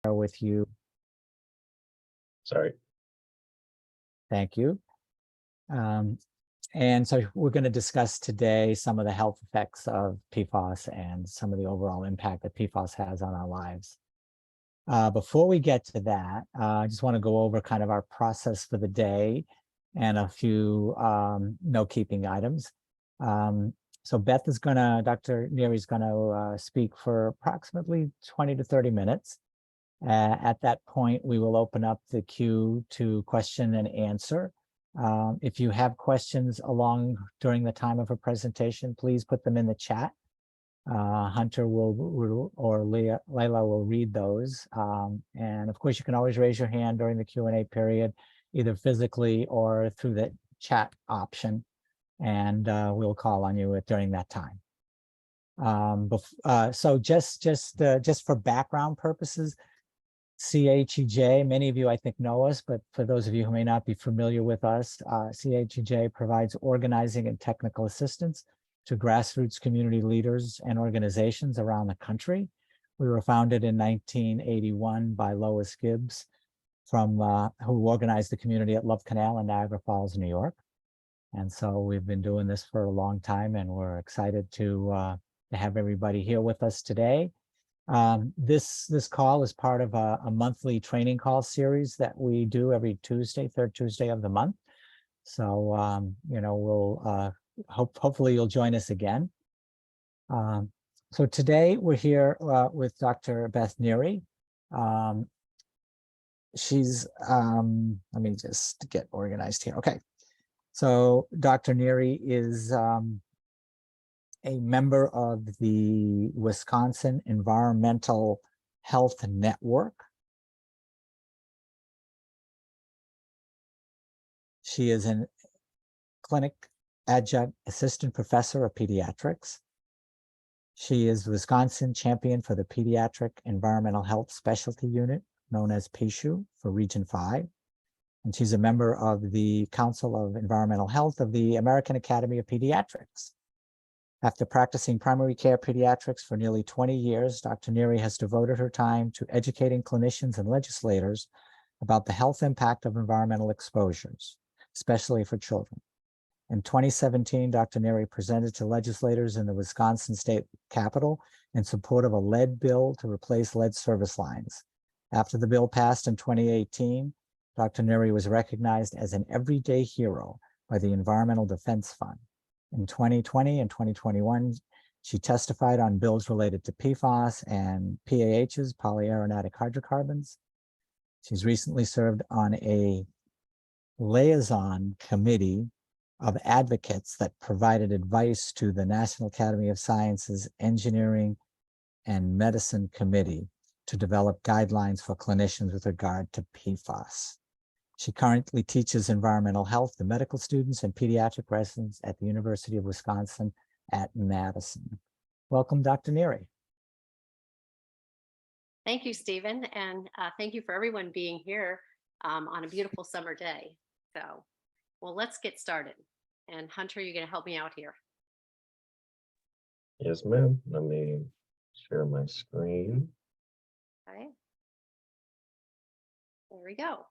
with you. Sorry. Thank you. And so we're going to discuss today some of the health effects of PFAS and some of the overall impact that PFAS has on our lives. Before we get to that, I just want to go over kind of our process for the day and a few note-keeping items. So Beth is Dr. Nealy is going to speak for approximately 20 to 30 minutes. At that point, we will open up the queue to question and answer. If you have questions during the time of her presentation, please put them in the chat. Hunter or Layla will read those. And of course, you can always raise your hand during the Q&A period, either physically or through the chat option, and we'll call on you during that time. So just for background purposes, CHEJ, many of you I think know us, but for those of you who may not be familiar with us, CHEJ provides organizing and technical assistance to grassroots community leaders and organizations around the country. We were founded in 1981 by Lois Gibbs, who organized the community at Love Canal in Niagara Falls, New York. And so we've been doing this for a long time, and we're excited to have everybody here with us today. This call is part of a monthly training call series that we do every Tuesday, third Tuesday of the month. So, we'll hopefully you'll join us again. So today we're here with Dr. Beth Nealy. She's, let me just get organized here. Okay. So Dr. Nealy is a member of the Wisconsin Environmental Health Network. She is a clinic adjunct assistant professor of pediatrics. She is the Wisconsin champion for the Pediatric Environmental Health Specialty Unit, known as PSHU, for Region 5. And she's a member of the Council of Environmental Health of the American Academy of Pediatrics. After practicing primary care pediatrics for nearly 20 years, Dr. Nealy has devoted her time to educating clinicians and legislators about the health impact of environmental exposures, especially for children. In 2017, Dr. Nealy presented to legislators in the Wisconsin State Capitol in support of a lead bill to replace lead service lines. After the bill passed in 2018, Dr. Nealy was recognized as an everyday hero by the Environmental Defense Fund. In 2020 and 2021, she testified on bills related to PFAS and PAHs, polyaromatic hydrocarbons. She's recently served on a liaison committee of advocates that provided advice to the National Academy of Sciences, Engineering, and Medicine Committee to develop guidelines for clinicians with regard to PFAS. She currently teaches environmental health to medical students and pediatric residents at the University of Wisconsin at Madison. Welcome, Dr. Nealy. Thank you, Stephen, and thank you for everyone being here on a beautiful summer day. So, well, let's get started. And Hunter, you're going to help me out here. Yes, ma'am. Let me share my screen. Okay. There we go.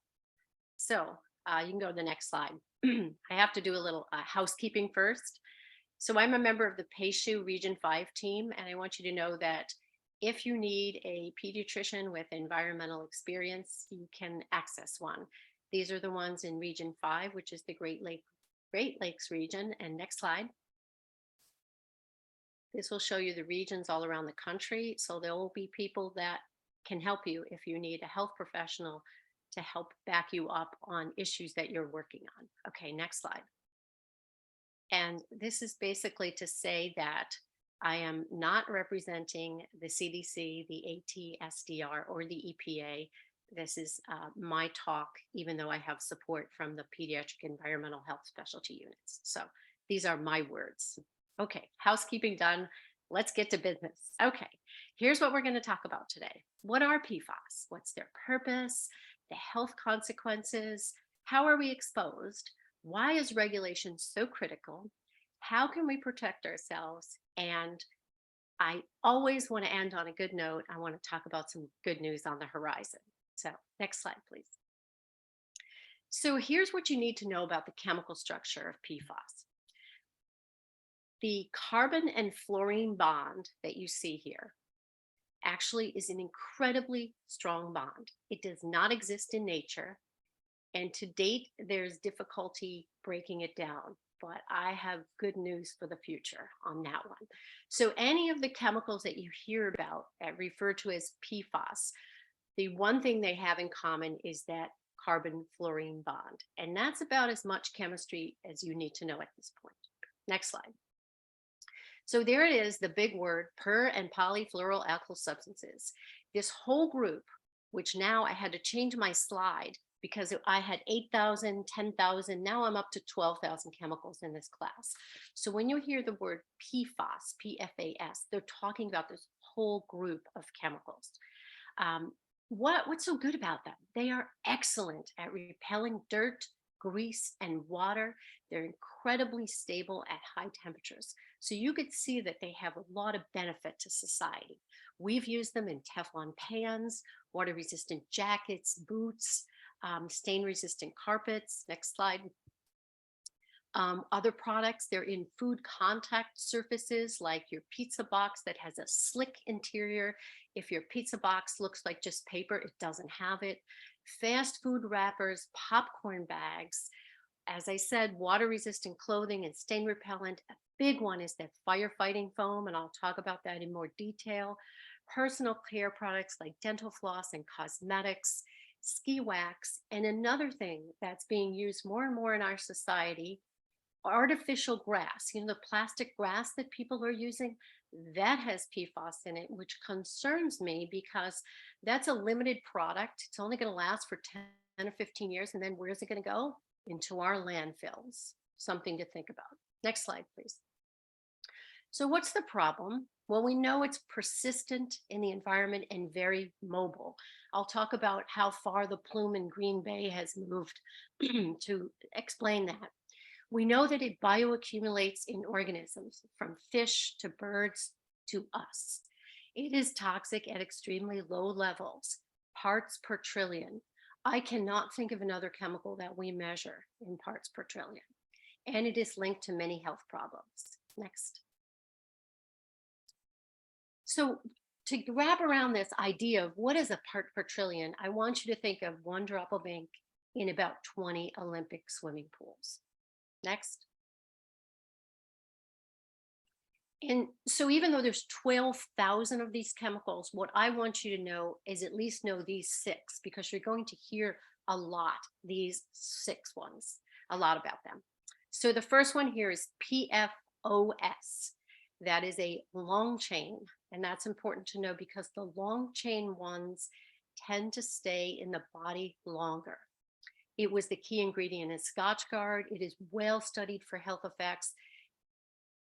So you can go to the next slide. I have to do a little housekeeping first. So I'm a member of the PSHU Region 5 team, and I want you to know that if you need a pediatrician with environmental experience, you can access one. These are the ones in Region 5, which is the Great Lakes region. And next slide. This will show you the regions all around the country. So there will be people that can help you if you need a health professional to help back you up on issues that you're working on. Okay, next slide. And this is basically to say that I am not representing the CDC, the ATSDR, or the EPA. This is my talk, even though I have support from the Pediatric Environmental Health Specialty Units. So these are my words. Okay, housekeeping done. Let's get to business. Okay, here's what we're going to talk about today. What are PFAS? What's their purpose? The health consequences? How are we exposed? Why is regulation so critical? How can we protect ourselves? And I always want to end on a good note. I want to talk about some good news on the horizon. So next slide, please. So here's what you need to know about the chemical structure of PFAS. The carbon and fluorine bond that you see here actually is an incredibly strong bond. It does not exist in nature. And to date, there's difficulty breaking it down. But I have good news for the future on that one. So any of the chemicals that you hear about referred to as PFAS, the one thing they have in common is that carbon fluorine bond. And that's about as much chemistry as you need to know at this point. Next slide. So there it is, the big word, per and polyfluoroalkyl substances. This whole group, which now I had to change my slide because I had 8,000, 10,000, now I'm up to 12,000 chemicals in this class. So when you hear the word PFAS, P-F-A-S, they're talking about this whole group of chemicals. What's so good about them? They are excellent at repelling dirt, grease, and water. They're incredibly stable at high temperatures. So you could see that they have a lot of benefit to society. We've used them in Teflon pans, water-resistant jackets, boots, stain-resistant carpets. Next slide. Other products, they're in food contact surfaces like your pizza box that has a slick interior. If your pizza box looks like just paper, it doesn't have it. Fast food wrappers, popcorn bags. As I said, water-resistant clothing and stain repellent. A big one is that firefighting foam, and I'll talk about that in more detail. Personal care products like dental floss and cosmetics, ski wax, and another thing that's being used more and more in our society, artificial grass. You know, the plastic grass that people are using, that has PFAS in it, which concerns me because that's a limited product. It's only going to last for 10 or 15 years. And then where's it going to go? Into our landfills. Something to think about. Next slide, please. So what's the problem? Well, we know it's persistent in the environment and very mobile. I'll talk about how far the plume in Green Bay has moved to explain that. We know that it bioaccumulates in organisms from fish to birds to us. It is toxic at extremely low levels, parts per trillion. I cannot think of another chemical that we measure in parts per trillion. And it is linked to many health problems. Next. So to wrap around this idea of what is a part per trillion, I want you to think of one drop of ink in about 20 Olympic swimming pools. Next. And so even though there's 12,000 of these chemicals, what I want you to know is at least know these 6, because you're going to hear a lot, these 6 ones, a lot about them. So the first one here is PFOS. That is a long chain. And that's important to know because the long chain ones tend to stay in the body longer. It was the key ingredient in Scotchgard. It is well studied for health effects.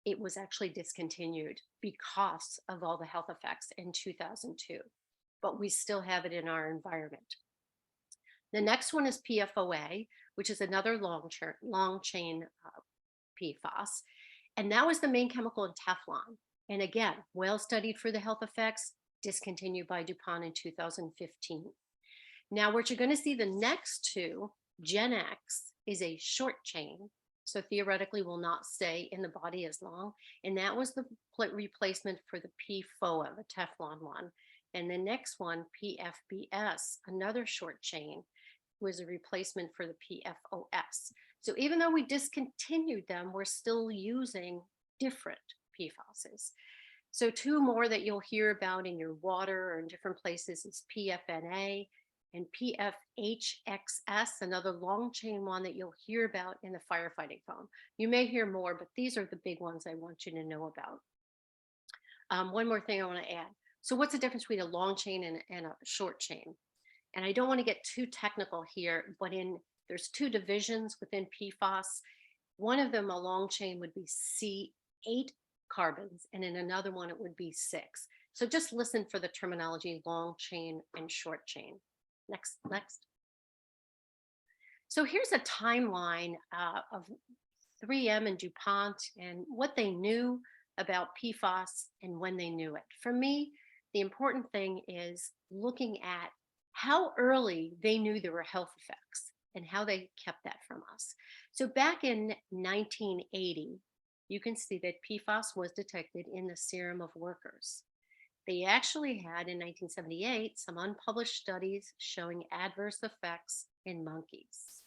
It was actually discontinued because of all the health effects in 2002, but we still have it in our environment. The next one is PFOA, which is another long chain PFAS. And that was the main chemical in Teflon. And again, well studied for the health effects, discontinued by DuPont in 2015. Now, what you're going to see the next 2, Gen X is a short chain, so theoretically will not stay in the body as long. And that was the replacement for the PFOA, the Teflon one. And the next one, PFBS, another short chain, was a replacement for the PFOS. So even though we discontinued them, we're still using different PFASs. So 2 more that you'll hear about in your water or in different places is PFNA and PFHXS, another long chain one that you'll hear about in the firefighting foam. You may hear more, but these are the big ones I want you to know about. One more thing I want to add. So what's the difference between a long chain and a short chain? And I don't want to get too technical here, but there's 2 divisions within PFAS. One of them, a long chain, would be C8 carbons, and in another one, it would be 6. So just listen for the terminology long chain and short chain. Next. So here's a timeline of 3M and DuPont and what they knew about PFAS and when they knew it. For me, the important thing is looking at how early they knew there were health effects and how they kept that from us. So back in 1980, you can see that PFAS was detected in the serum of workers. They actually had in 1978 some unpublished studies showing adverse effects in monkeys.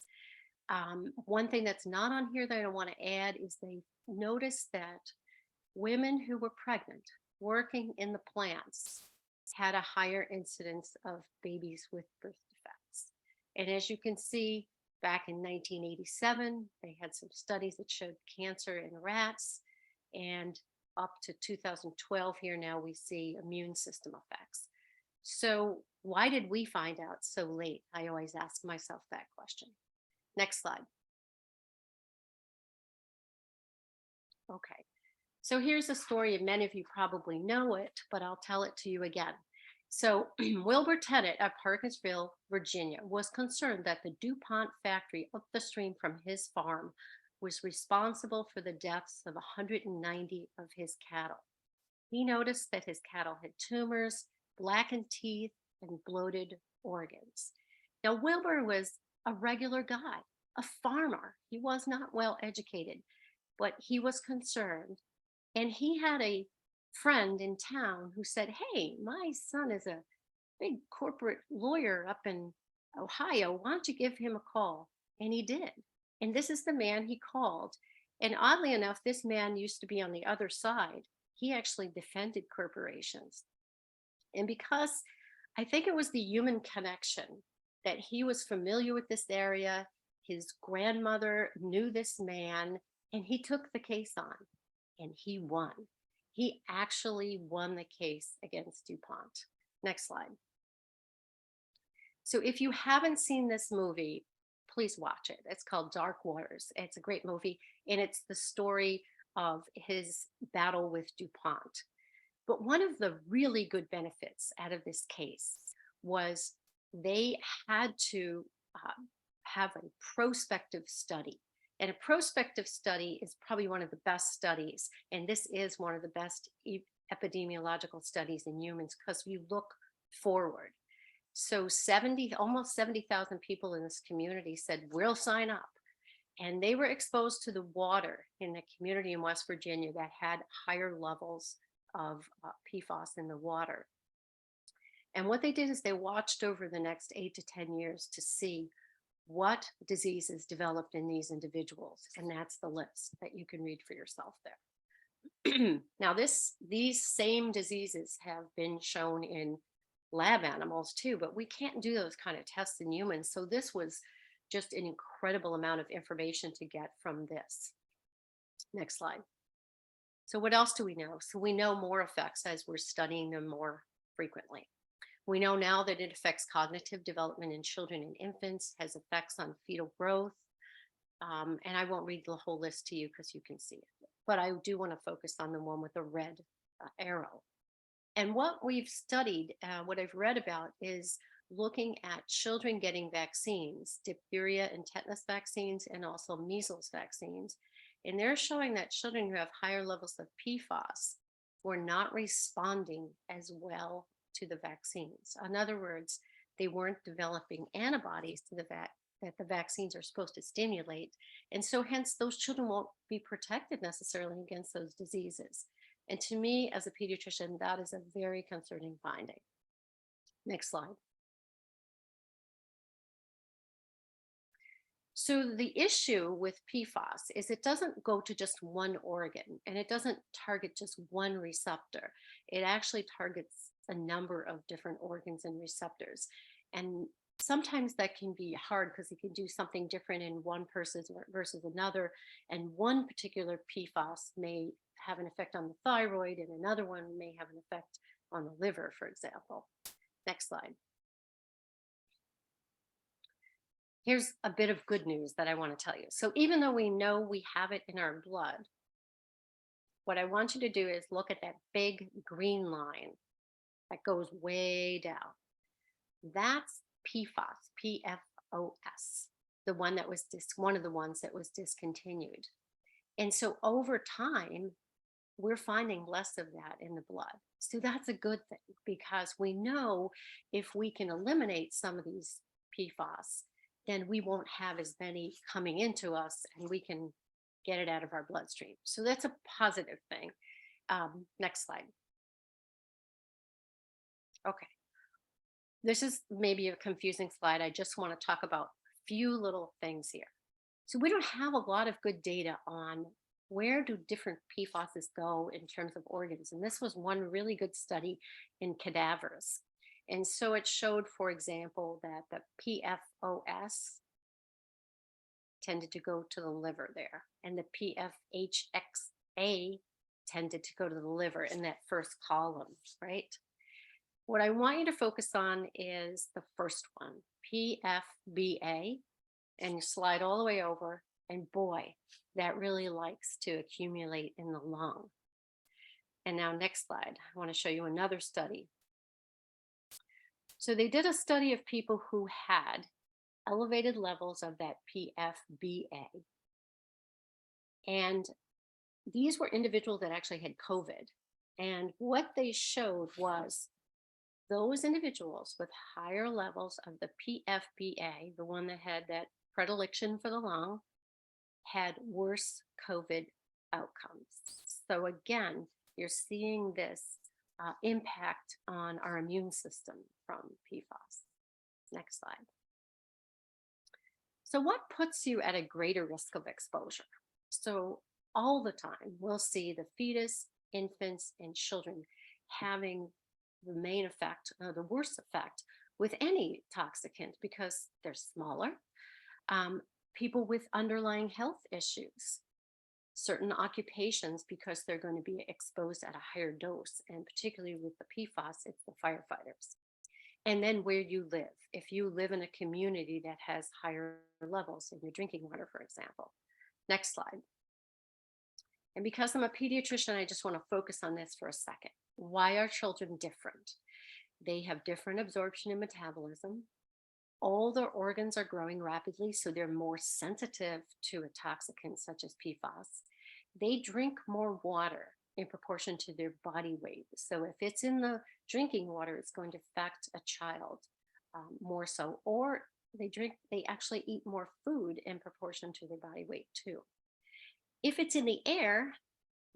One thing that's not on here that I want to add is they noticed that women who were pregnant working in the plants had a higher incidence of babies with birth defects. And as you can see, back in 1987, they had some studies that showed cancer in rats, and up to 2012 here now we see immune system effects. So why did we find out so late? I always ask myself that question. Next slide. Okay, so here's a story, and many of you probably know it, but I'll tell it to you again. So Wilbur Tennant of Parkersville, Virginia, was concerned that the DuPont factory up the stream from his farm was responsible for the deaths of 190 of his cattle. He noticed that his cattle had tumors, blackened teeth, and bloated organs. Now, Wilbur was a regular guy, a farmer. He was not well educated, but he was concerned. And he had a friend in town who said, "Hey, my son is a big corporate lawyer up in Ohio. Why don't you give him a call?" And he did. And this is the man he called. And oddly enough, this man used to be on the other side. He actually defended corporations. And because I think it was the human connection that he was familiar with this area, his grandmother knew this man, and he took the case on and he won. He actually won the case against DuPont. Next slide. So if you haven't seen this movie, please watch it. It's called Dark Waters. It's a great movie, and it's the story of his battle with DuPont. But one of the really good benefits out of this case was they had to have a prospective study. And a prospective study is probably one of the best studies. And this is one of the best epidemiological studies in humans because you look forward. So almost 70,000 people in this community said, "We'll sign up." And they were exposed to the water in a community in West Virginia that had higher levels of PFAS in the water. And what they did is they watched over the next 8 to 10 years to see what diseases developed in these individuals. And that's the list that you can read for yourself there. Now, these same diseases have been shown in lab animals too, but we can't do those kind of tests in humans. So this was just an incredible amount of information to get from this. Next slide. So what else do we know? So we know more effects as we're studying them more frequently. We know now that it affects cognitive development in children and infants, has effects on fetal growth. And I won't read the whole list to you because you can see it. But I do want to focus on the one with the red arrow. And what we've studied, what I've read about is looking at children getting vaccines, diphtheria and tetanus vaccines, and also measles vaccines. And they're showing that children who have higher levels of PFAS were not responding as well to the vaccines. In other words, they weren't developing antibodies to that the vaccines are supposed to stimulate. And so hence those children won't be protected necessarily against those diseases. And to me, as a pediatrician, that is a very concerning finding. Next slide. So the issue with PFAS is it doesn't go to just one organ, and it doesn't target just one receptor. It actually targets a number of different organs and receptors. And sometimes that can be hard because it can do something different in one person versus another. And one particular PFAS may have an effect on the thyroid, and another one may have an effect on the liver, for example. Next slide. Here's a bit of good news that I want to tell you. So even though we know we have it in our blood, what I want you to do is look at that big green line that goes way down. That's PFAS, PFOS, the one that was one of the ones that was discontinued. And so over time, we're finding less of that in the blood. So that's a good thing, because we know if we can eliminate some of these PFAS, then we won't have as many coming into us and we can get it out of our bloodstream. So that's a positive thing. Next slide. Okay. This is maybe a confusing slide. I just want to talk about a few little things here. So we don't have a lot of good data on where do different PFASs go in terms of organs. And this was one really good study in cadavers. And so it showed, for example, that the PFOS tended to go to the liver there, and the PFHXA tended to go to the liver in that first column, right? What I want you to focus on is the first one, PFBA, and you slide all the way over, and boy, that really likes to accumulate in the lung. And now next slide, I want to show you another study. So they did a study of people who had elevated levels of that PFBA. And these were individuals that actually had COVID. And what they showed was those individuals with higher levels of the PFBA, the one that had that predilection for the lung, had worse COVID outcomes. So again, you're seeing this impact on our immune system from PFAS. Next slide. So what puts you at a greater risk of exposure? So all the time, we'll see the fetus, infants, and children having the main effect, the worst effect with any toxicant because they're smaller. People with underlying health issues, certain occupations because they're going to be exposed at a higher dose, and particularly with the PFAS, it's the firefighters. And then where you live. If you live in a community that has higher levels in your drinking water, for example. Next slide. And because I'm a pediatrician, I just want to focus on this for a second. Why are children different? They have different absorption and metabolism. All their organs are growing rapidly, so they're more sensitive to a toxicant such as PFAS. They drink more water in proportion to their body weight. So if it's in the drinking water, it's going to affect a child more so. Or they actually eat more food in proportion to their body weight too. If it's in the air,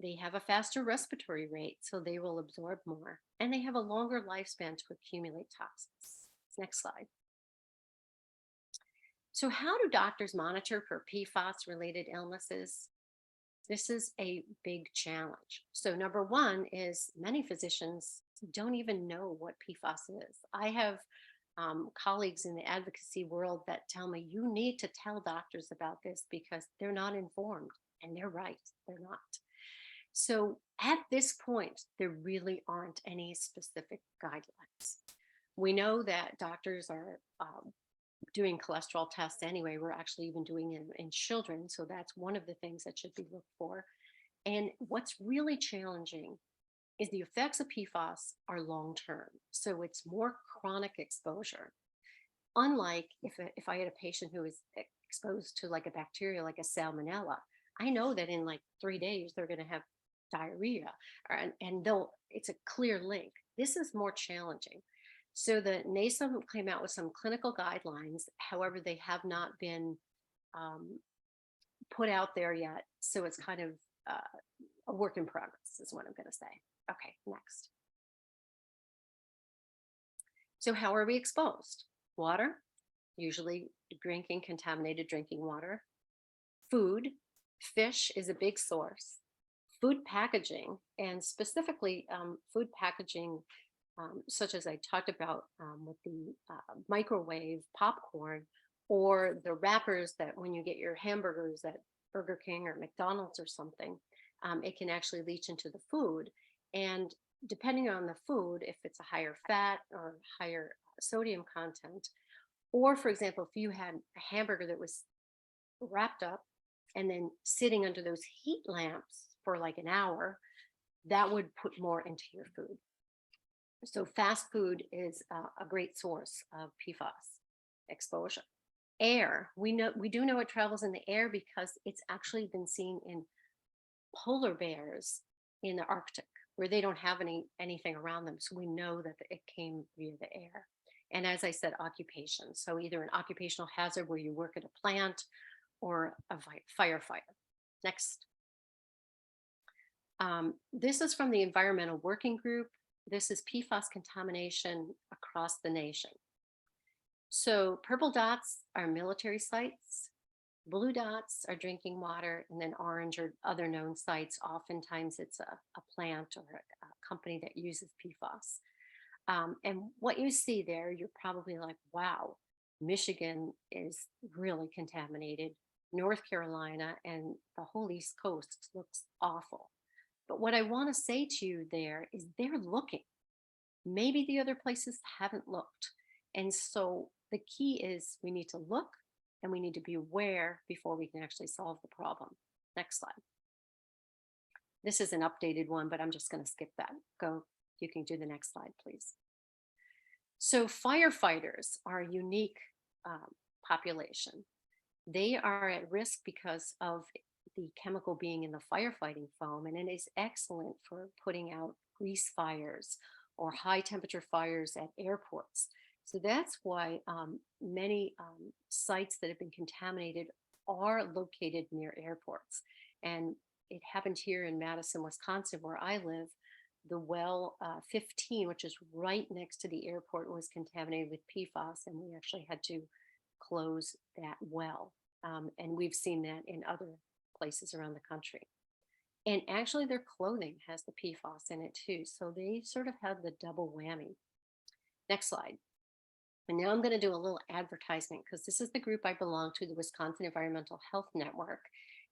they have a faster respiratory rate, so they will absorb more, and they have a longer lifespan to accumulate toxins. Next slide. So how do doctors monitor for PFAS-related illnesses? This is a big challenge. So number one is many physicians don't even know what PFAS is. I have colleagues in the advocacy world that tell me you need to tell doctors about this because they're not informed, and they're right, they're not. So at this point, there really aren't any specific guidelines. We know that doctors are doing cholesterol tests anyway. We're actually even doing it in children. So that's one of the things that should be looked for. And what's really challenging is the effects of PFAS are long-term. So it's more chronic exposure. Unlike if I had a patient who is exposed to like a bacteria, like a salmonella, I know that in like 3 days, they're going to have diarrhea, and it's a clear link. This is more challenging. So the NASM came out with some clinical guidelines. However, they have not been put out there yet. So it's kind of a work in progress is what I'm going to say. Okay, next. So how are we exposed? Water, usually drinking contaminated drinking water. Food, fish is a big source. Food packaging, and specifically food packaging such as I talked about with the microwave popcorn, or the wrappers that when you get your hamburgers at Burger King or McDonald's or something, it can actually leach into the food. And depending on the food, if it's a higher fat or higher sodium content, or for example, if you had a hamburger that was wrapped up and then sitting under those heat lamps for like an hour, that would put more into your food. So fast food is a great source of PFAS exposure. Air, we do know it travels in the air because it's actually been seen in polar bears in the Arctic where they don't have anything around them. So we know that it came via the air. And as I said, occupation. So either an occupational hazard where you work at a plant or a firefighter. Next. This is from the Environmental Working Group. This is PFAS contamination across the nation. So purple dots are military sites, blue dots are drinking water, and then orange are other known sites. Oftentimes it's a plant or a company that uses PFAS. And what you see there, you're probably like, wow, Michigan is really contaminated. North Carolina and the whole East Coast looks awful. But what I want to say to you there is they're looking. Maybe the other places haven't looked. And so the key is we need to look and we need to be aware before we can actually solve the problem. Next slide. This is an updated one, but I'm just going to skip that. Go, you can do the next slide, please. So firefighters are a unique population. They are at risk because of the chemical being in the firefighting foam, and it is excellent for putting out grease fires or high temperature fires at airports. So that's why many sites that have been contaminated are located near airports. And it happened here in Madison, Wisconsin, where I live. The well 15, which is right next to the airport, was contaminated with PFAS, and we actually had to close that well. And we've seen that in other places around the country. And actually their clothing has the PFAS in it too. So they sort of have the double whammy. Next slide. And now I'm going to do a little advertisement because this is the group I belong to, the Wisconsin Environmental Health Network.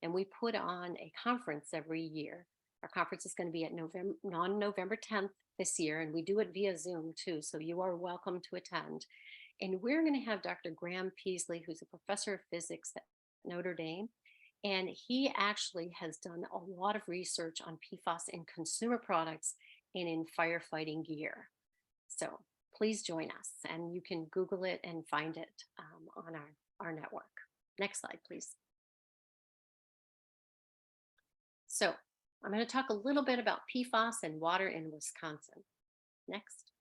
And we put on a conference every year. Our conference is going to be at November 10th this year, and we do it via Zoom too. So you are welcome to attend. And we're going to have Dr. Graham Peasley, who's a professor of physics at Notre Dame. And he actually has done a lot of research on PFAS in consumer products and in firefighting gear. So please join us, and you can Google it and find it on our network. Next slide, please. So I'm going to talk a little bit about PFAS and water in Wisconsin. Next.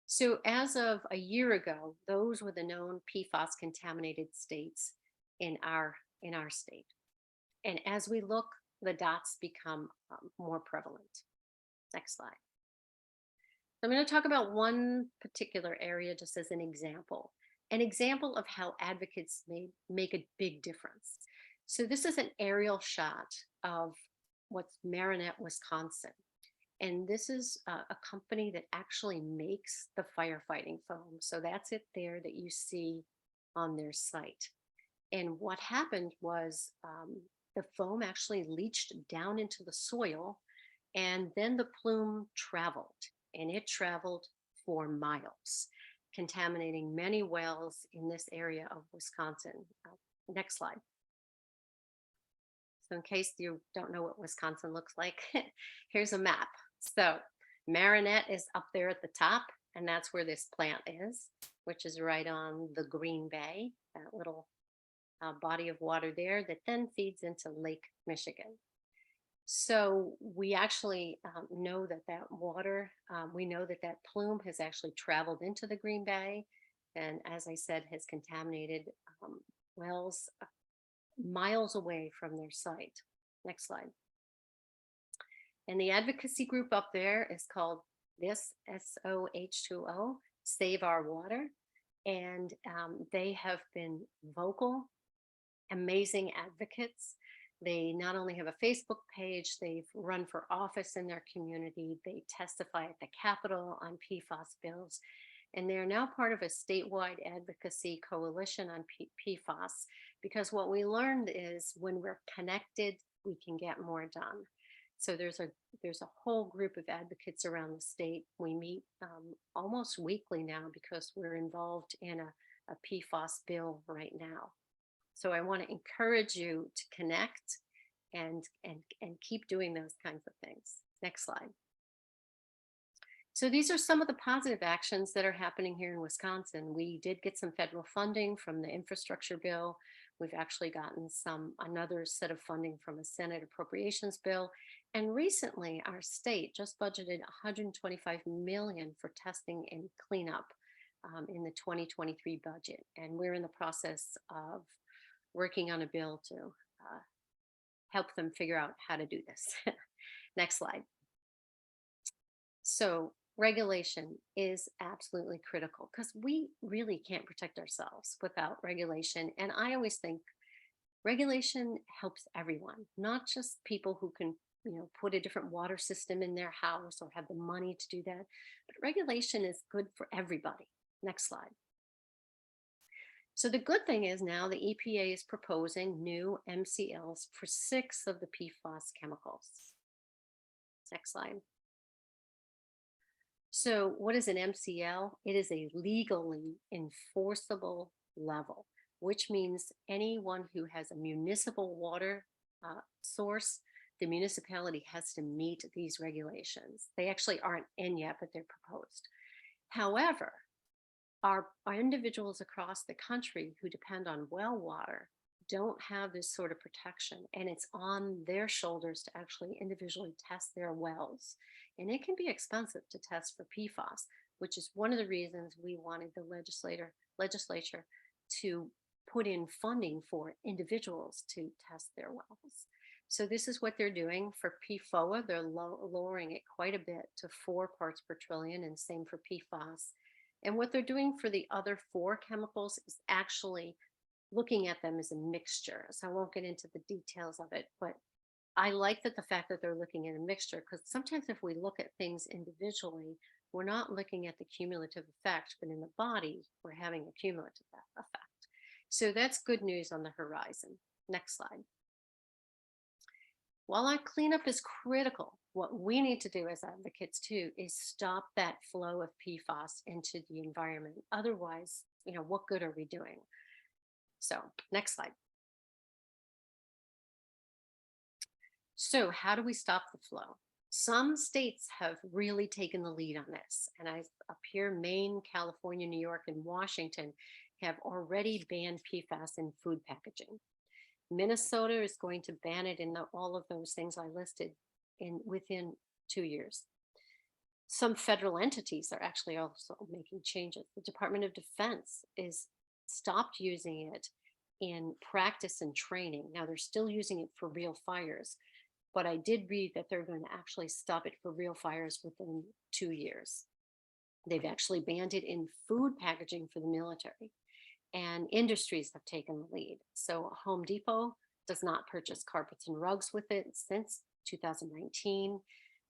So as of a year ago, those were the known PFAS contaminated states in our state. And as we look, the dots become more prevalent. Next slide. I'm going to talk about one particular area just as an example of how advocates may make a big difference. So this is an aerial shot of what's Marinette, Wisconsin. And this is a company that actually makes the firefighting foam. So that's it there that you see on their site. And what happened was the foam actually leached down into the soil, and then the plume traveled, and it traveled for miles, contaminating many wells in this area of Wisconsin. Next slide. So in case you don't know what Wisconsin looks like, here's a map. So Marinette is up there at the top, and that's where this plant is, which is right on the Green Bay, that little body of water there that then feeds into Lake Michigan. So we actually know that water, we know that plume has actually traveled into the Green Bay, and as I said, has contaminated wells miles away from their site. Next slide. And the advocacy group up there is called this SOH2O, Save Our Water. And they have been vocal, amazing advocates. They not only have a Facebook page, they've run for office in their community. They testify at the Capitol on PFAS bills. And they're now part of a statewide advocacy coalition on PFAS, because what we learned is when we're connected, we can get more done. So there's a whole group of advocates around the state. We meet almost weekly now because we're involved in a PFAS bill right now. So I want to encourage you to connect and keep doing those kinds of things. Next slide. So these are some of the positive actions that are happening here in Wisconsin. We did get some federal funding from the infrastructure bill. We've actually gotten another set of funding from a Senate appropriations bill. And recently our state just budgeted 125 million for testing and cleanup in the 2023 budget. And we're in the process of working on a bill to help them figure out how to do this. Next slide. So regulation is absolutely critical because we really can't protect ourselves without regulation. And I always think regulation helps everyone, not just people who can, put a different water system in their house or have the money to do that. But regulation is good for everybody. Next slide. So the good thing is now the EPA is proposing new MCLs for 6 of the PFAS chemicals. Next slide. So what is an MCL? It is a legally enforceable level, which means anyone who has a municipal water source, the municipality has to meet these regulations. They actually aren't in yet, but they're proposed. However, our individuals across the country who depend on well water don't have this sort of protection, and it's on their shoulders to actually individually test their wells. And it can be expensive to test for PFAS, which is one of the reasons we wanted the legislature to put in funding for individuals to test their wells. So this is what they're doing for PFOA. They're lowering it quite a bit to 4 parts per trillion, and same for PFAS. And what they're doing for the other 4 chemicals is actually looking at them as a mixture. So I won't get into the details of it, but I like the fact that they're looking at a mixture, because sometimes if we look at things individually, we're not looking at the cumulative effect, but in the body, we're having a cumulative effect. So that's good news on the horizon. Next slide. While our cleanup is critical, what we need to do as advocates too is stop that flow of PFAS into the environment. Otherwise, what good are we doing? So next slide. So how do we stop the flow? Some states have really taken the lead on this. And up here, Maine, California, New York, and Washington have already banned PFAS in food packaging. Minnesota is going to ban it in all of those things I listed within 2 years. Some federal entities are actually also making changes. The Department of Defense is stopped using it in practice and training. Now they're still using it for real fires, but I did read that they're going to actually stop it for real fires within 2 years. They've actually banned it in food packaging for the military, and industries have taken the lead. So Home Depot does not purchase carpets and rugs with it since 2019.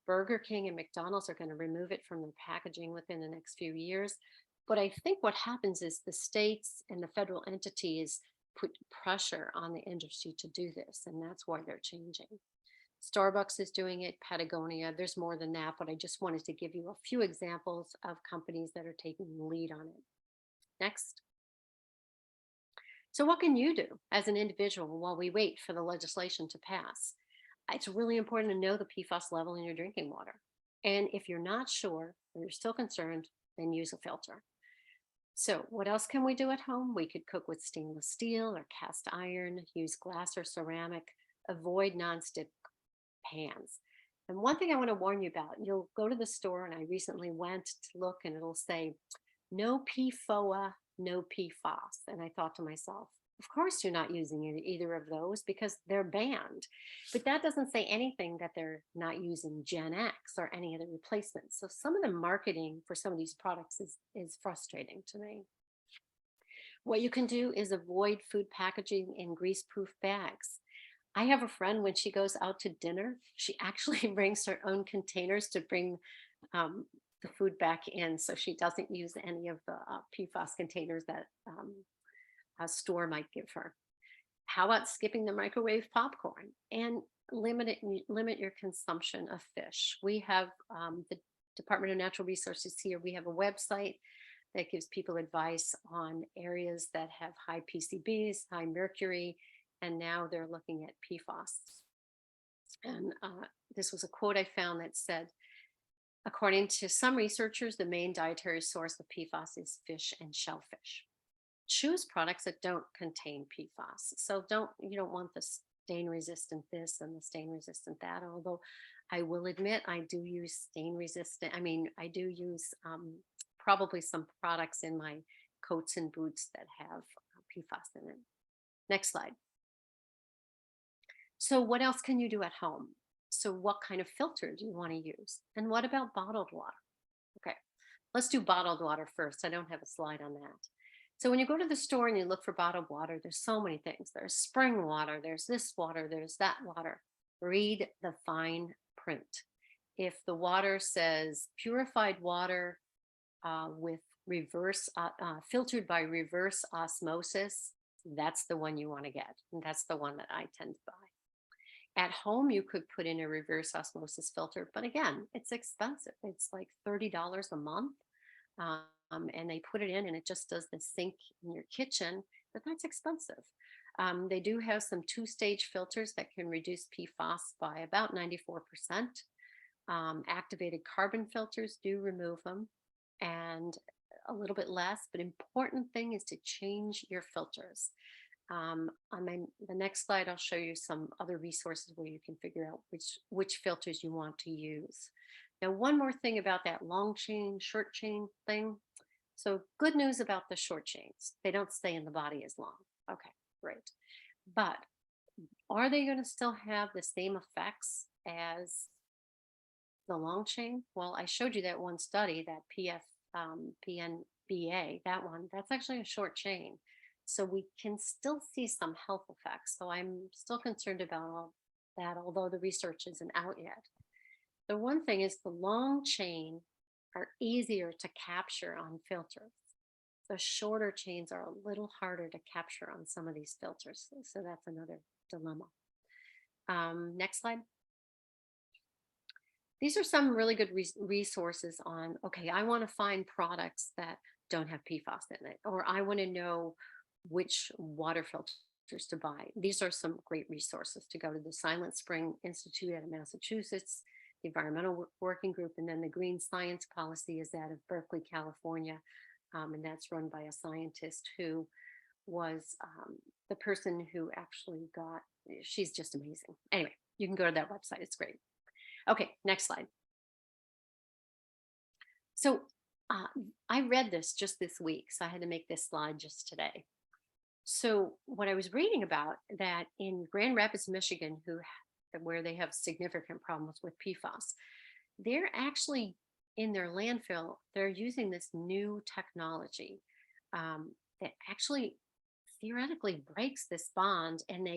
Burger King and McDonald's are going to remove it from their packaging within the next few years. But I think what happens is the states and the federal entities put pressure on the industry to do this, and that's why they're changing. Starbucks is doing it, Patagonia, there's more than that, but I just wanted to give you a few examples of companies that are taking the lead on it. Next. So what can you do as an individual while we wait for the legislation to pass? It's really important to know the PFAS level in your drinking water. And if you're not sure, or you're still concerned, then use a filter. So what else can we do at home? We could cook with stainless steel or cast iron, use glass or ceramic, avoid nonstick pans. And one thing I want to warn you about, you'll go to the store, and I recently went to look, and it'll say, no PFOA, no PFAS. And I thought to myself, of course you're not using either of those because they're banned. But that doesn't say anything that they're not using Gen X or any other replacements. So some of the marketing for some of these products is frustrating to me. What you can do is avoid food packaging in grease-proof bags. I have a friend, when she goes out to dinner, she actually brings her own containers to bring the food back in, so she doesn't use any of the PFAS containers that a store might give her. How about skipping the microwave popcorn and limit your consumption of fish? We have the Department of Natural Resources here. We have a website that gives people advice on areas that have high PCBs, high mercury, and now they're looking at PFAS. And this was a quote I found that said, according to some researchers, the main dietary source of PFAS is fish and shellfish. choose products that don't contain PFAS. So you don't want the stain resistant this and the stain resistant that, although I will admit I do use stain resistant. I mean, I do use probably some products in my coats and boots that have PFAS in it. Next slide. So what else can you do at home? So what kind of filter do you want to use? And what about bottled water? Okay, let's do bottled water first. I don't have a slide on that. So when you go to the store and you look for bottled water, there's so many things. There's spring water, there's this water, there's that water. Read the fine print. If the water says purified water with filtered by reverse osmosis, that's the one you want to get. And that's the one that I tend to buy. At home, you could put in a reverse osmosis filter, but again, it's expensive. It's like $30 a month. And they put it in and it just does the sink in your kitchen, but that's expensive. They do have some 2-stage filters that can reduce PFAS by about 94%. Activated carbon filters do remove them and a little bit less, but important thing is to change your filters. On the next slide, I'll show you some other resources where you can figure out which filters you want to use. Now, one more thing about that long chain, short chain thing. So good news about the short chains. They don't stay in the body as long. Okay, great. But are they going to still have the same effects as the long chain? Well, I showed you that one study, that PNBA, that one, that's actually a short chain. So we can still see some health effects. So I'm still concerned about all that, although the research isn't out yet. The one thing is the long chain are easier to capture on filters. The shorter chains are a little harder to capture on some of these filters. So that's another dilemma. Next slide. These are some really good resources on, okay, I want to find products that don't have PFAS in it, or I want to know which water filters to buy. These are some great resources to go to: the Silent Spring Institute out of Massachusetts, the Environmental Working Group, and then the Green Science Policy is out of Berkeley, California. And that's run by a scientist who was the person who actually she's just amazing. Anyway, you can go to that website. It's great. Okay, next slide. So I read this just this week, so I had to make this slide just today. So what I was reading about, that in Grand Rapids, Michigan, where they have significant problems with PFAS, they're actually in their landfill, they're using this new technology that actually theoretically breaks this bond. And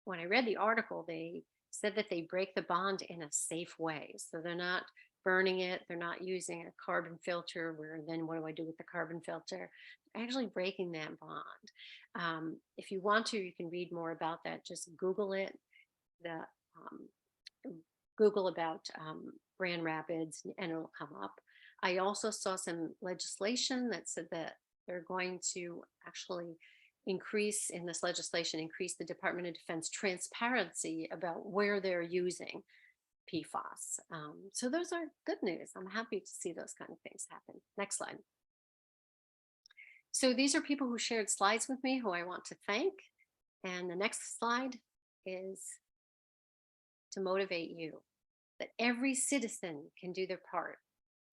when I read the article, they said that they break the bond in a safe way. So they're not burning it, they're not using a carbon filter where then what do I do with the carbon filter? They're actually breaking that bond. If you want to, you can read more about that. Just Google it. Google about Grand Rapids and it'll come up. I also saw some legislation that said that they're going to actually increase the Department of Defense transparency about where they're using PFAS. So those are good news. I'm happy to see those kind of things happen. Next slide. So these are people who shared slides with me who I want to thank. And the next slide is to motivate you that every citizen can do their part.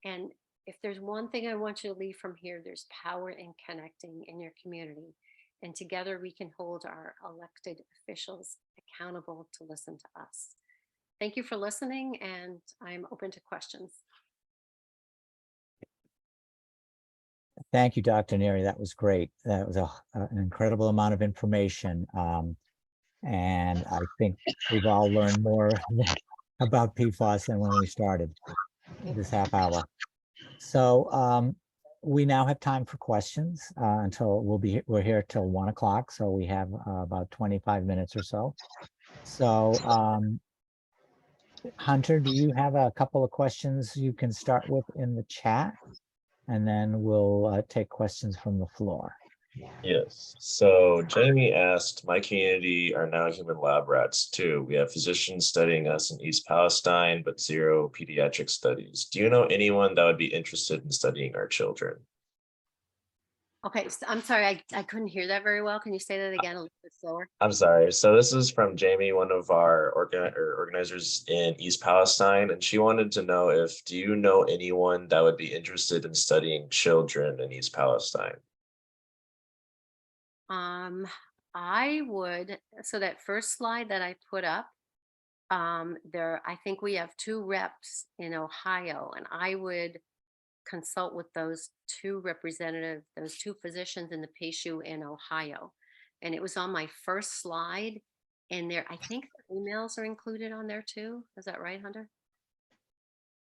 And if there's one thing I want you to leave from here, there's power in connecting in your community. And together we can hold our elected officials accountable to listen to us. Thank you for listening, and I'm open to questions. Thank you, Dr. Nealy. That was great. That was an incredible amount of information. And I think we've all learned more about PFAS than when we started this half hour. So we now have time for questions until we're here till 1 o'clock. So we have about 25 minutes or so. So Hunter, do you have a couple of questions you can start with in the chat? And then we'll take questions from the floor. Yes. So Jamie asked, my community are now human lab rats too. We have physicians studying us in East Palestine, but zero pediatric studies. Do you know anyone that would be interested in studying our children? Okay, so I'm sorry, I couldn't hear that very well. Can you say that again a little bit slower? I'm sorry. So this is from Jamie, one of our organizers in East Palestine, and she wanted to know if, do you know anyone that would be interested in studying children in East Palestine? I would, so that first slide that I put up, I think we have 2 reps in Ohio, and I would consult with those 2 representatives, those 2 physicians in the PASHU in Ohio. And it was on my first slide, and there, I think the emails are included on there too. Is that right, Hunter?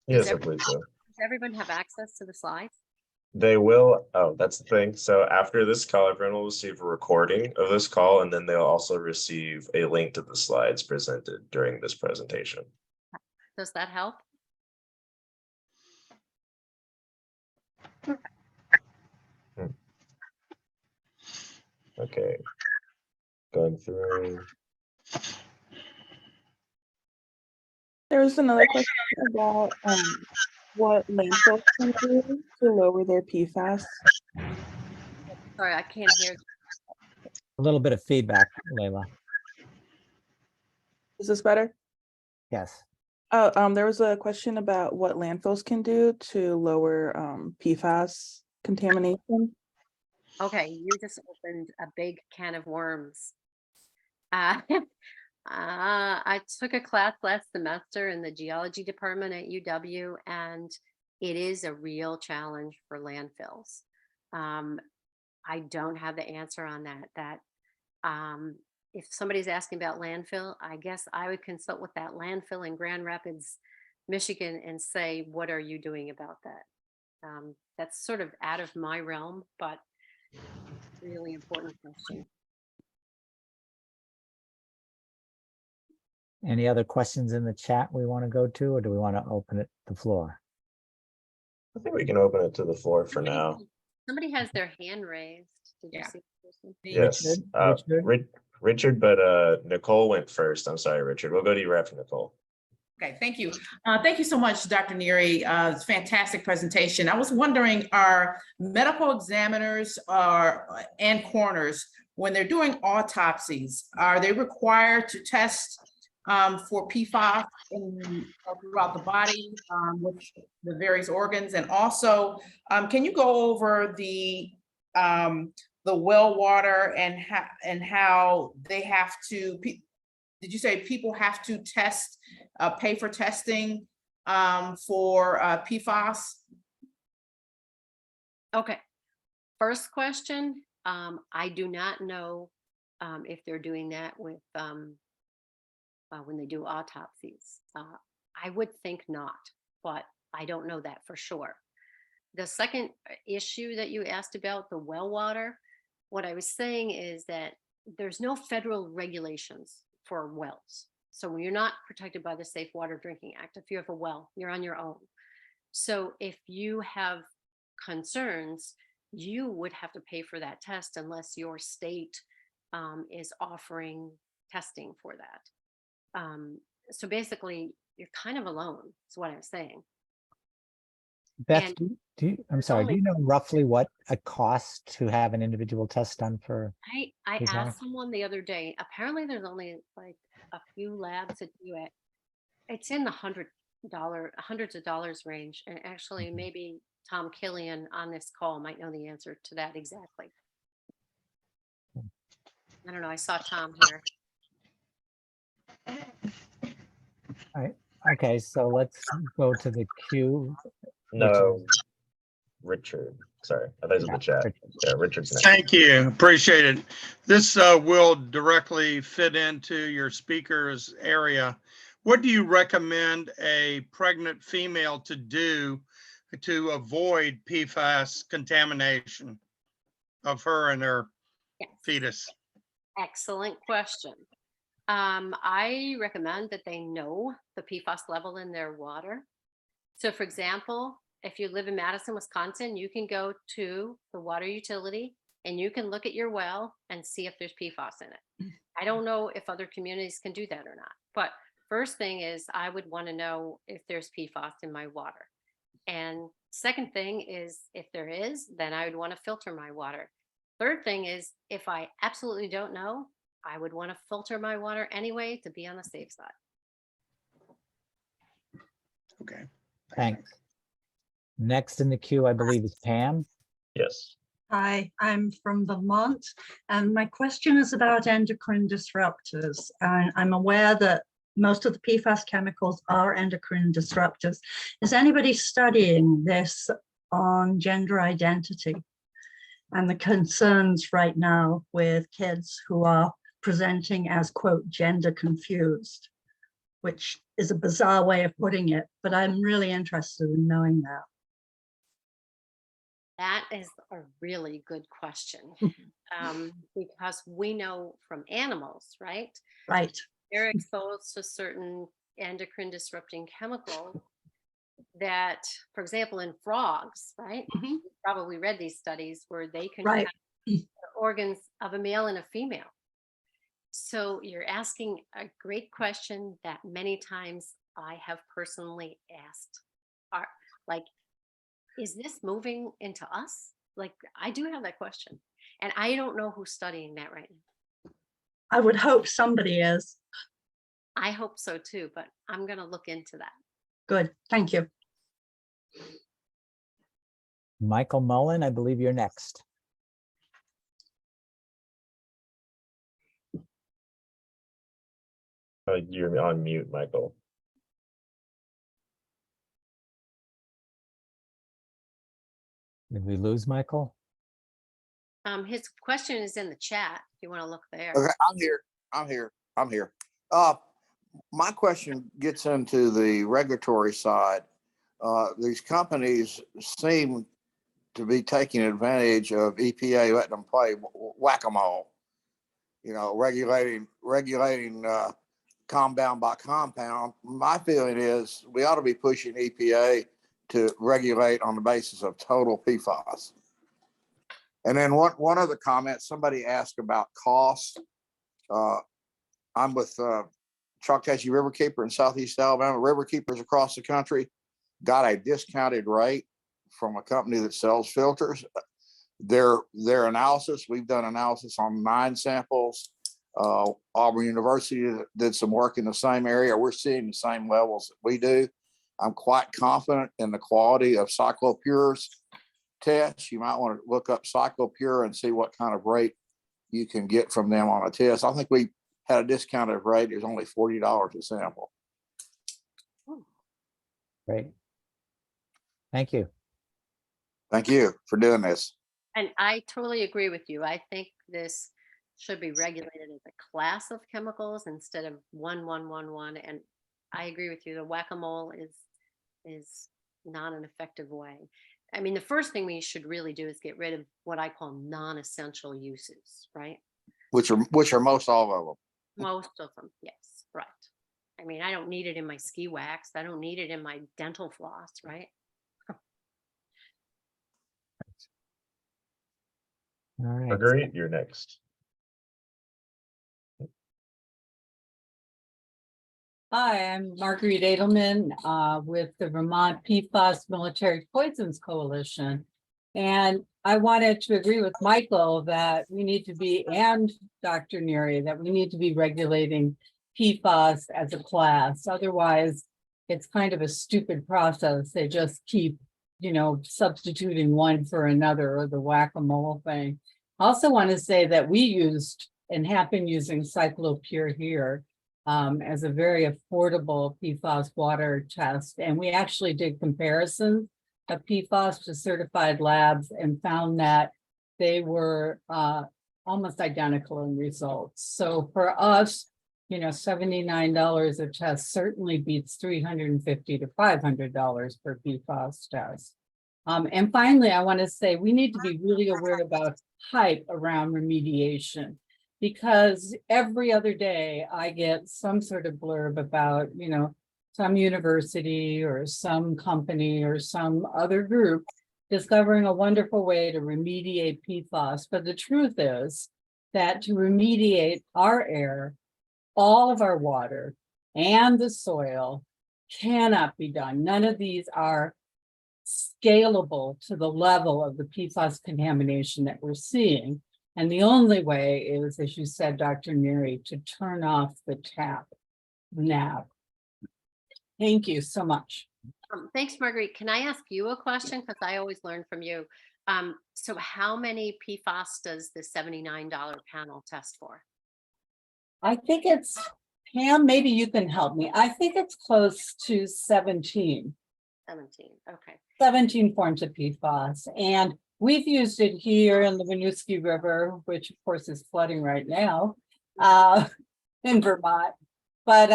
Yes, I believe so. Does everyone have access to the slides? They will. Oh, that's the thing. So after this call, everyone will receive a recording of this call, and then they'll also receive a link to the slides presented during this presentation. Does that help? Okay. Going through. There was another question about what landfills can do to lower their PFAS. Sorry, I can't hear. A little bit of feedback, Layla. Is this better? Yes. There was a question about what landfills can do to lower PFAS contamination. Okay, you just opened a big can of worms. I took a class last semester in the geology department at UW, and it is a real challenge for landfills. I don't have the answer on that. If somebody's asking about landfill, I guess I would consult with that landfill in Grand Rapids, Michigan, and say, what are you doing about that? That's sort of out of my realm, but really important question. Any other questions in the chat we want to go to, or do we want to open it the floor? I think we can open it to the floor for now. Somebody has their hand raised. Did you see the person? Yes, Richard, but Nicole went first. I'm sorry, Richard. We'll go to you after Nicole. Okay, thank you. Thank you so much, Dr. Nealy. It's a fantastic presentation. I was wondering, are medical examiners and coroners, when they're doing autopsies, are they required to test for PFAS throughout the body with the various organs? And also, can you go over the well water and how they have to? Did you say people have to test, pay for testing for PFAS? Okay. First question, I do not know if they're doing that with when they do autopsies. I would think not, but I don't know that for sure. The second issue that you asked about, the well water, what I was saying is that there's no federal regulations for wells. So when you're not protected by the Safe Water Drinking Act, if you have a well, you're on your own. So if you have concerns, you would have to pay for that test unless your state is offering testing for that. So basically, you're kind of alone, is what I'm saying. Beth, And I'm sorry, do you know roughly what it costs to have an individual test done for? I asked someone the other day, apparently there's only like a few labs that do it. It's in the hundreds of dollars range. And actually maybe Tom Killian on this call might know the answer to that exactly. I don't know, I saw Tom here. All right. Okay, so let's go to the queue. No, Richard. Sorry, I thought it was in the chat. Yeah, Richard's next. Thank you. Appreciate it. This will directly fit into your speaker's area. What do you recommend a pregnant female to do to avoid PFAS contamination of her and her fetus? Excellent question. I recommend that they know the PFAS level in their water. So for example, if you live in Madison, Wisconsin, you can go to the water utility and you can look at your well and see if there's PFAS in it. I don't know if other communities can do that or not, but first thing is I would want to know if there's PFAS in my water. And Second thing is, if there is, then I would want to filter my water. Third thing is, if I absolutely don't know, I would want to filter my water anyway to be on the safe side. Okay. Thanks. Next in the queue, I believe, is Pam. Yes. Hi, I'm from Vermont, and my question is about endocrine disruptors. I'm aware that most of the PFAS chemicals are endocrine disruptors. Is anybody studying this on gender identity and the concerns right now with kids who are presenting as, quote, gender confused, which is a bizarre way of putting it, but I'm really interested in knowing that. That is a really good question, because we know from animals, right? Right. They're exposed to certain endocrine disrupting chemicals that, for example, in frogs, right? Mhm. You probably read these studies where they can Right. have the organs of a male and a female. So you're asking a great question that many times I have personally asked. Are like, is this moving into us? Like, I do have that question. And I don't know who's studying that right now. I would hope somebody is. I hope so too, but I'm going to look into that. Good, thank you. Michael Mullen, I believe you're next. You're on mute, Michael. Did we lose Michael? His question is in the chat. If you want to look there. Okay, I'm here. My question gets into the regulatory side. These companies seem to be taking advantage of EPA letting them play whack-a-mole. You know, regulating compound by compound. My feeling is we ought to be pushing EPA to regulate on the basis of total PFAS. And then one other comment, somebody asked about cost. I'm with Chalkashee Riverkeeper in Southeast Alabama. Riverkeepers across the country got a discounted rate from a company that sells filters. Their analysis, we've done analysis on 9 samples. Auburn University did some work in the same area. We're seeing the same levels that we do. I'm quite confident in the quality of CycloPure's test. You might want to look up CycloPure and see what kind of rate you can get from them on a test. I think we had a discounted rate. It was only $40 a sample. Great. Thank you. Thank you for doing this. And I totally agree with you. I think this should be regulated as a class of chemicals instead of one. And I agree with you. The whack-a-mole is not an effective way. I mean, the first thing we should really do is get rid of what I call non-essential uses, right? Which are most all of them. Most of them, yes, right. I mean, I don't need it in my ski wax. I don't need it in my dental floss, right? All right. Marguerite, you're next. Hi, I'm Marguerite Edelman with the Vermont PFAS Military Poisons Coalition. And I wanted to agree with Michael that we need to be, and Dr. Neary, that we need to be regulating PFAS as a class. Otherwise, it's kind of a stupid process. They just keep, you know, substituting one for another, or the whack-a-mole thing. I also want to say that we used and have been using CycloPure here as a very affordable PFAS water test. And we actually did comparisons of PFAS to certified labs and found that they were almost identical in results. So for us, you know, $79 a test certainly beats $350 to $500 per PFAS test. And finally, I want to say we need to be really aware about hype around remediation, because every other day I get some sort of blurb about, you know, some university or some company or some other group discovering a wonderful way to remediate PFAS. But the truth is that to remediate our air, all of our water and the soil cannot be done. None of these are scalable to the level of the PFAS contamination that we're seeing. And the only way is, as you said, Dr. Neary, to turn off the tap now. Thank you so much. Thanks, Marguerite. Can I ask you a question? Because I always learn from you. So how many PFAS does the $79 panel test for? I think it's, Pam, maybe you can help me. I think it's close to 17. 17, okay. 17 forms of PFAS. And we've used it here in the Winooski River, which of course is flooding right now in Vermont. But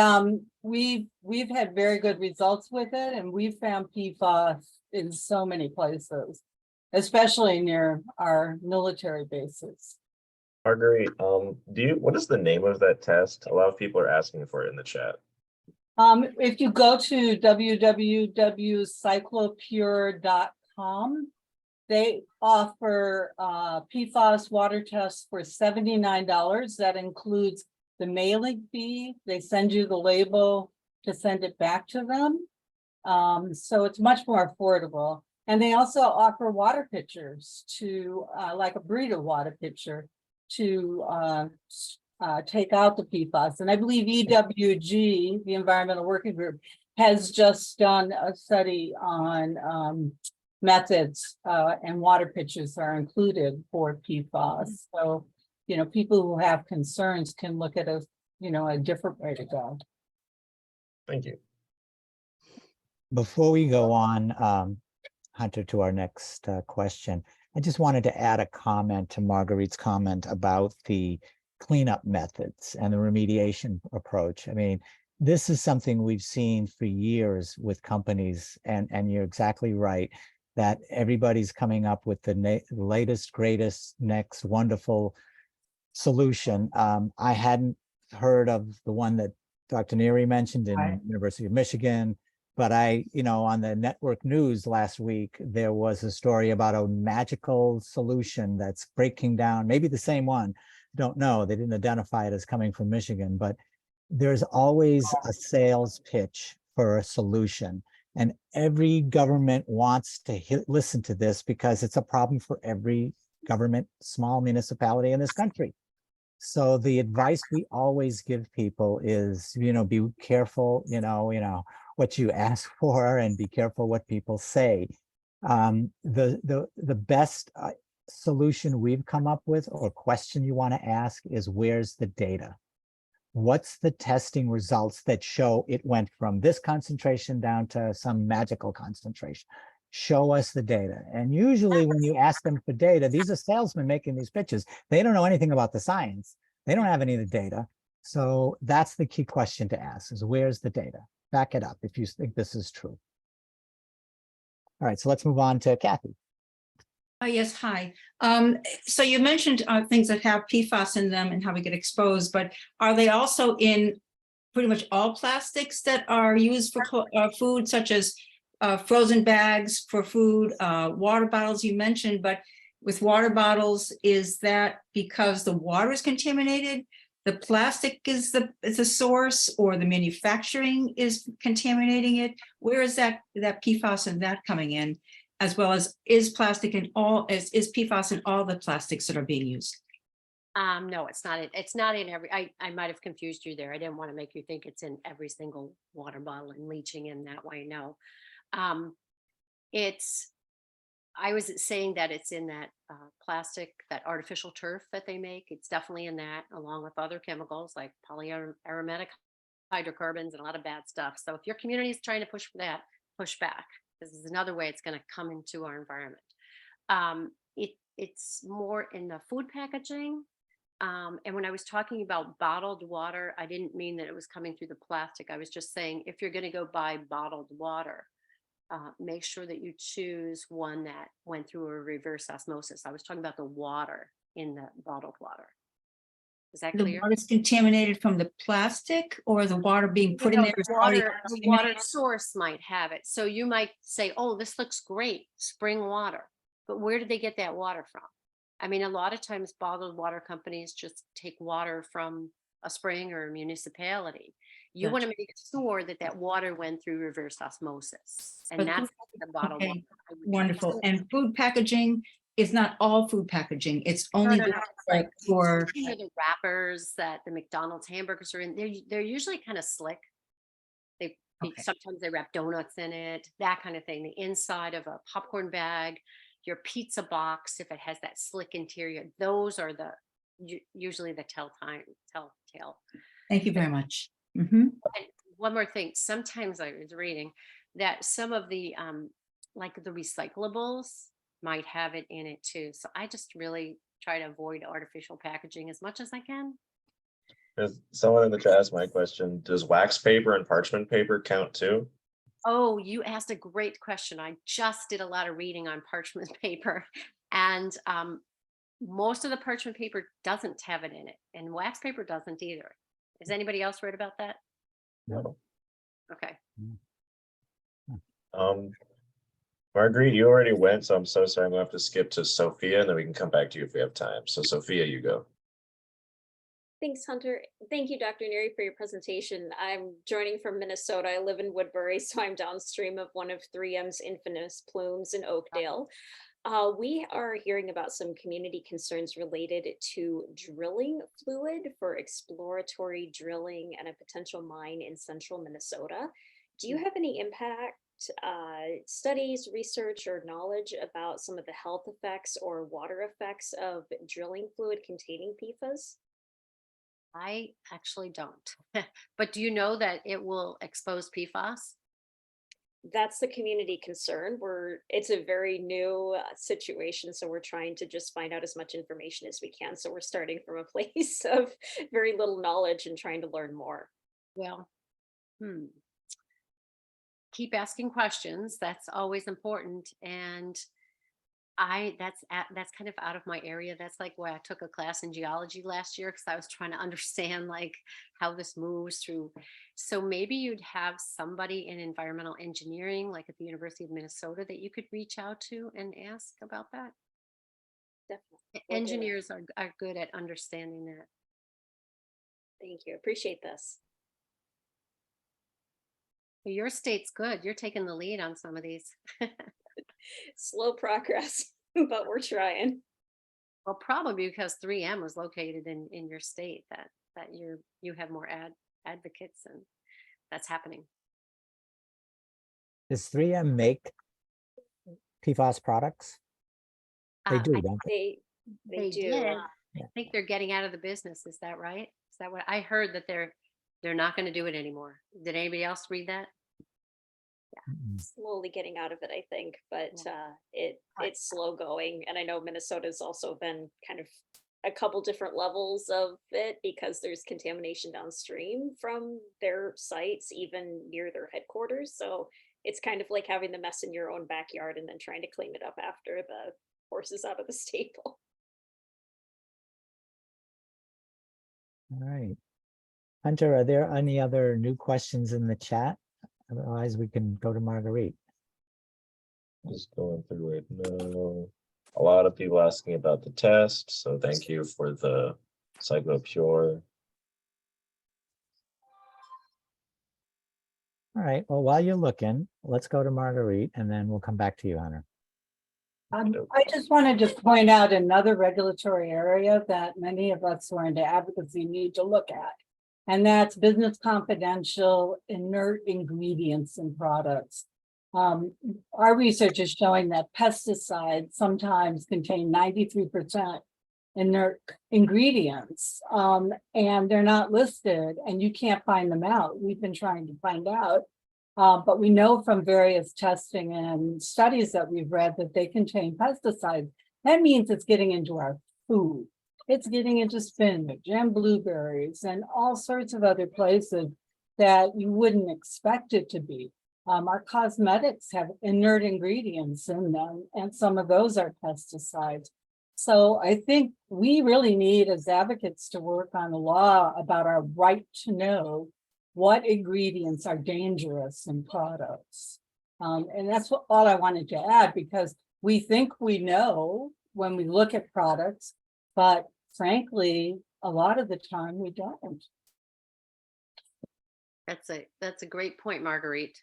we've had very good results with it, and we've found PFAS in so many places, especially near our military bases. Marguerite, what is the name of that test? A lot of people are asking for it in the chat. If you go to www.cyclopure.com, they offer PFAS water tests for $79. That includes the mailing fee. They send you the label to send it back to them. So it's much more affordable. And they also offer water pitchers to, like a Brita water pitcher, to take out the PFAS. And I believe EWG, the Environmental Working Group, has just done a study on methods, and water pitchers are included for PFAS. So, you know, people who have concerns can look at a different way to go. Thank you. Before we go on, Hunter, to our next question, I just wanted to add a comment to Marguerite's comment about the cleanup methods and the remediation approach. I mean, this is something we've seen for years with companies, and you're exactly right that everybody's coming up with the latest, greatest, next wonderful solution. I hadn't heard of the one that Dr. Neary mentioned in University of Michigan, but on the network news last week, there was a story about a magical solution that's breaking down, maybe the same one, don't know, they didn't identify it as coming from Michigan, but there's always a sales pitch for a solution. And every government wants to listen to this because it's a problem for every government, small municipality in this country. So the advice we always give people is, be careful, what you ask for, and be careful what people say. The best solution we've come up with, or question you want to ask, is where's the data? What's the testing results that show it went from this concentration down to some magical concentration? Show us the data. And usually when you ask them for data, these are salesmen making these pitches. They don't know anything about the science. They don't have any of the data. So that's the key question to ask, is where's the data? Back it up if you think this is true. All right, so let's move on to Kathy. Yes, hi. So you mentioned things that have PFAS in them and how we get exposed, but are they also in pretty much all plastics that are used for food, such as frozen bags for food, water bottles you mentioned, but with water bottles, is that because the water is contaminated, the plastic is the source, or the manufacturing is contaminating it? Where is that PFAS and that coming in? As well as, is PFAS in all the plastics that are being used? No, it's not. It's not in every. I might have confused you there. I didn't want to make you think it's in every single water bottle and leaching in that way. No, I was saying that it's in that plastic, that artificial turf that they make. It's definitely in that, along with other chemicals like polyaromatic hydrocarbons and a lot of bad stuff. So if your community is trying to push for that, push back. This is another way it's going to come into our environment. It's more in the food packaging. And when I was talking about bottled water, I didn't mean that it was coming through the plastic. I was just saying, if you're going to go buy bottled water, make sure that you choose one that went through a reverse osmosis. I was talking about the water in the bottled water. Is that clear? The water is contaminated from the plastic, or the water being put in there? The water source might have it. So you might say, oh, this looks great, spring water. But where did they get that water from? I mean, a lot of times bottled water companies just take water from a spring or a municipality. You want to Gotcha. make sure that that water went through reverse osmosis, But and that's the bottled water. Okay, I would wonderful. use. And food packaging is not all food packaging. It's only No, the no, it's like for, you know, the wrappers that the McDonald's hamburgers are in, they're usually kind of slick. Okay. Sometimes they wrap donuts in it, that kind of thing. The inside of a popcorn bag, your pizza box, if it has that slick interior, those are usually the telltale. thank you very much. Mhm. And one more thing, sometimes I was reading that some of the like the recyclables might have it in it too. So I just really try to avoid artificial packaging as much as I can. There's someone in the chat asked my question, does wax paper and parchment paper count too? Oh, you asked a great question. I just did a lot of reading on parchment paper, and most of the parchment paper doesn't have it in it, and wax paper doesn't either. Has anybody else read about that? No. Okay. Marguerite, you already went, so I'm so sorry. I'm gonna have to skip to Sophia, and then we can come back to you if we have time. So Sophia, you go. Thanks, Hunter. Thank you, Dr. Neary, for your presentation. I'm joining from Minnesota. I live in Woodbury, so I'm downstream of one of 3M's infamous plumes in Oakdale. We are hearing about some community concerns related to drilling fluid for exploratory drilling and a potential mine in central Minnesota. Do you have any impact studies, research, or knowledge about some of the health effects or water effects of drilling fluid containing PFAS? I actually don't. But do you know that it will expose PFAS? That's the community concern. It's a very new situation, so we're trying to just find out as much information as we can. So we're starting from a place of very little knowledge and trying to learn more. Well, keep asking questions. That's always important. And that's kind of out of my area. That's like why I took a class in geology last year, because I was trying to understand like how this moves through. So maybe you'd have somebody in environmental engineering, like at the University of Minnesota, that you could reach out to and ask about that. Definitely. Engineers are good at understanding that. Thank you. Appreciate this. Your state's good. You're taking the lead on some of these. Slow progress, but we're trying. Well, probably because 3M was located in your state, that you have more advocates, and that's happening. Does 3M make PFAS products? They do, don't they? They do. did. I think they're getting out of the business. Is that right? Is that what I heard, that they're not going to do it anymore? Did anybody else read that? Slowly getting out of it, I think, but it's slow going. And I know Minnesota's also been kind of a couple different levels of it, because there's contamination downstream from their sites, even near their headquarters. So it's kind of like having the mess in your own backyard and then trying to clean it up after the horse is out of the stable. All right. Hunter, are there any other new questions in the chat? Otherwise, we can go to Marguerite. Just going through it now. A lot of people asking about the test, so thank you for the CycloPure. All right. Well, while you're looking, let's go to Marguerite, and then we'll come back to you, Hunter. I just wanted to point out another regulatory area that many of us who are into advocacy need to look at. And that's business confidential inert ingredients in products. Our research is showing that pesticides sometimes contain 93% inert ingredients, and they're not listed, and you can't find them out. We've been trying to find out, but we know from various testing and studies that we've read that they contain pesticides. That means it's getting into our food. It's getting into spinach and blueberries and all sorts of other places that you wouldn't expect it to be. Our cosmetics have inert ingredients in them, and some of those are pesticides. So I think we really need, as advocates, to work on a law about our right to know what ingredients are dangerous in products. And that's all I wanted to add, because we think we know when we look at products, but frankly, a lot of the time we don't. That's a great point, Marguerite.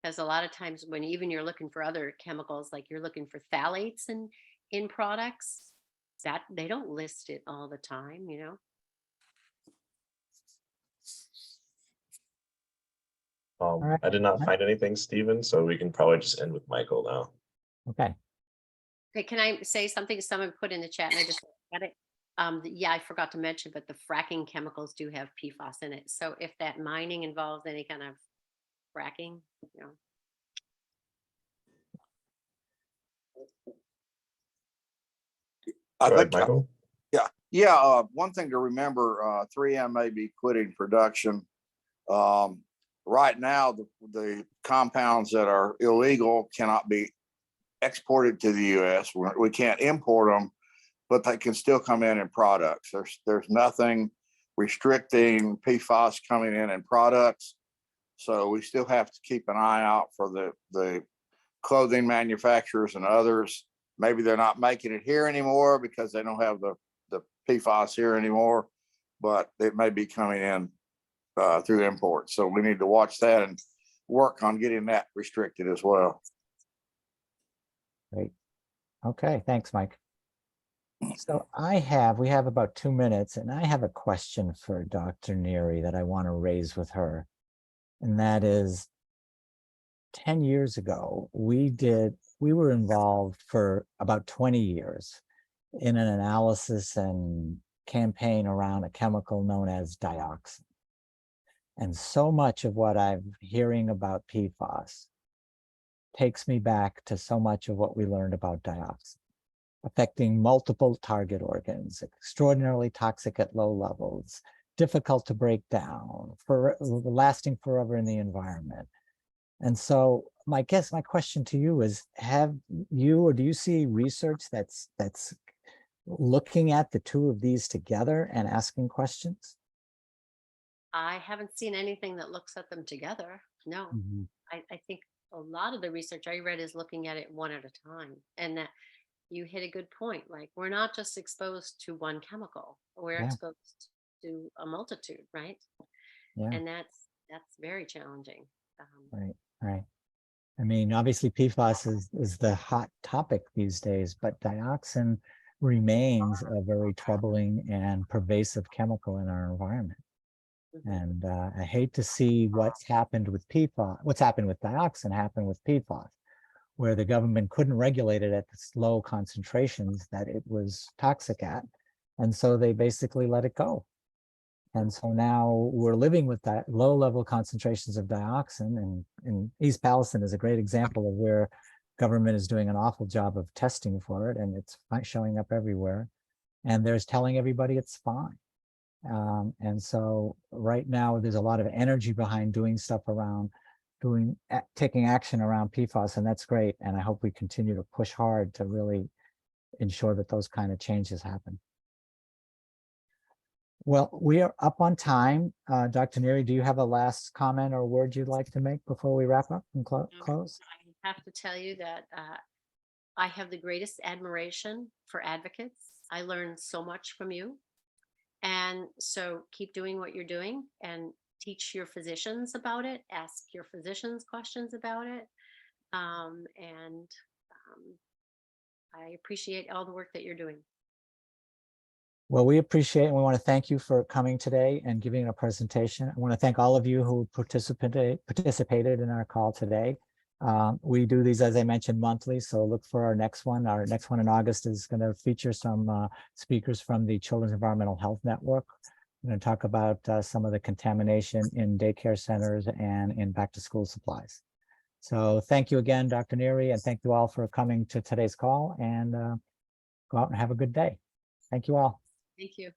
Because a lot of times when even you're looking for other chemicals, like you're looking for phthalates in products, that they don't list it all the time, you know? right. I did not find anything, Stephen, so we can probably just end with Michael now. Okay. Okay, can I say something someone put in the chat and I just got it? Yeah, I forgot to mention, but the fracking chemicals do have PFAS in it. So if that mining involves any kind of fracking, you know. I Go ahead, think, Michael. one thing to remember, 3M may be quitting production. Right now, the compounds that are illegal cannot be exported to the US. We can't import them, but they can still come in products. There's nothing restricting PFAS coming in products. So we still have to keep an eye out for the clothing manufacturers and others. Maybe they're not making it here anymore because they don't have the PFAS here anymore, but it may be coming in through imports. So we need to watch that and work on getting that restricted as well. Great. Okay, thanks, Mike. So we have about 2 minutes, and I have a question for Dr. Nealy that I want to raise with her. And that is, 10 years ago, we were involved for about 20 years in an analysis and campaign around a chemical known as dioxin. And so much of what I'm hearing about PFAS takes me back to so much of what we learned about dioxin, affecting multiple target organs, extraordinarily toxic at low levels, difficult to break down, lasting forever in the environment. And so my question to you is, do you see research that's looking at the two of these together and asking questions? I haven't seen anything that looks at them together. No, I think a lot of the research I read is looking at it one at a time. And that you hit a good point. Like, we're not just exposed to one chemical, we're exposed to a multitude, right? Yeah. And that's very challenging. Right. I mean, obviously PFAS is the hot topic these days, but dioxin remains a very troubling and pervasive chemical in our environment. And I hate to see what's happened with PFAS, what's happened with dioxin happen with PFAS, where the government couldn't regulate it at the low concentrations that it was toxic at. And so they basically let it go. And so now we're living with that low level concentrations of dioxin, and East Palestine is a great example of where government is doing an awful job of testing for it, and it's showing up everywhere. And they're telling everybody it's fine. And so right now there's a lot of energy behind doing stuff around taking action around PFAS, and that's great. And I hope we continue to push hard to really ensure that those kind of changes happen. Well, we are up on time. Dr. Nealy, do you have a last comment or word you'd like to make before we wrap up and close? I have to tell you that I have the greatest admiration for advocates. I learned so much from you. And so keep doing what you're doing and teach your physicians about it, ask your physicians questions about it. I appreciate all the work that you're doing. Well, we appreciate and we want to thank you for coming today and giving a presentation. I want to thank all of you who participated in our call today. We do these, as I mentioned, monthly, so look for our next one. Our next one in August is going to feature some speakers from the Children's Environmental Health Network. We're going to talk about some of the contamination in daycare centers and in back-to-school supplies. So thank you again, Dr. Nealy, and thank you all for coming to today's call, and go out and have a good day. Thank you all. Thank you.